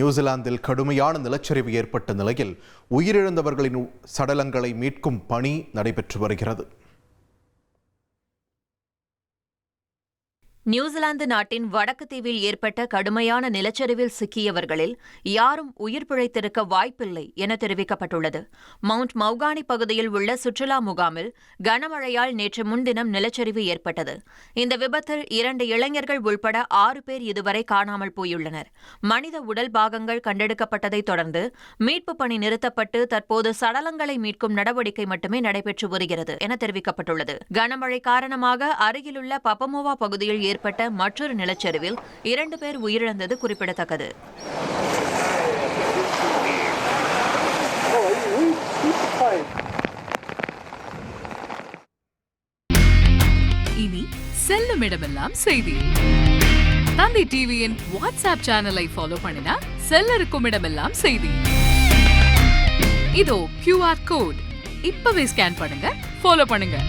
நியூசிலாந்தில் கடுமையான நிலச்சரிவு ஏற்பட்ட நிலையில் உயிரிழந்தவர்களின் சடலங்களை மீட்கும் பணி நடைபெற்று வருகிறது. நியூசிலாந்து நாட்டின் வடக்கு தீவில் ஏற்பட்ட கடுமையான நிலச்சரிவில் சிக்கியவர்களில் யாரும் உயிர் பிழைத்திருக்க வாய்ப்பில்லை என தெரிவிக்கப்பட்டுள்ளது. மவுண்ட் மௌகானி பகுதியில் உள்ள சுற்றுலா முகாமில் கனமழையால் நேற்று முன்தினம் நிலச்சரிவு ஏற்பட்டது. இந்த விபத்தில் 2 இளைஞர்கள் உள்பட 6 பேர் இதுவரை காணாமல் போயுள்ளனர். மனித உடல் பாகங்கள் கண்டெடுக்கப்பட்டதைத் தொடர்ந்து மீட்புப் பணி நிறுத்தப்பட்டு தற்போது சடலங்களை மீட்கும் நடவடிக்கை மட்டுமே நடைபெற்று வருகிறது என தெரிவிக்கப்பட்டுள்ளது. கனமழை காரணமாக அருகிலுள்ள பப்பமோவா பகுதியில் ஏற்பட்ட மற்றொரு நிலச்சரிவில் 2 பேர் உயிரிழந்தது குறிப்பிடத்தக்கது. இனி செல்லும் இடமெல்லாம் செய்தி. தந்தி டிவியின் வாட்ஸ்அப் சேனலை ஃபாலோ பண்ணினா செல்ல இருக்கும் இடமெல்லாம் செய்தி. இதோ QR கோட் இப்பவே ஸ்கேன் பண்ணுங்க, ஃபாலோ பண்ணுங்க.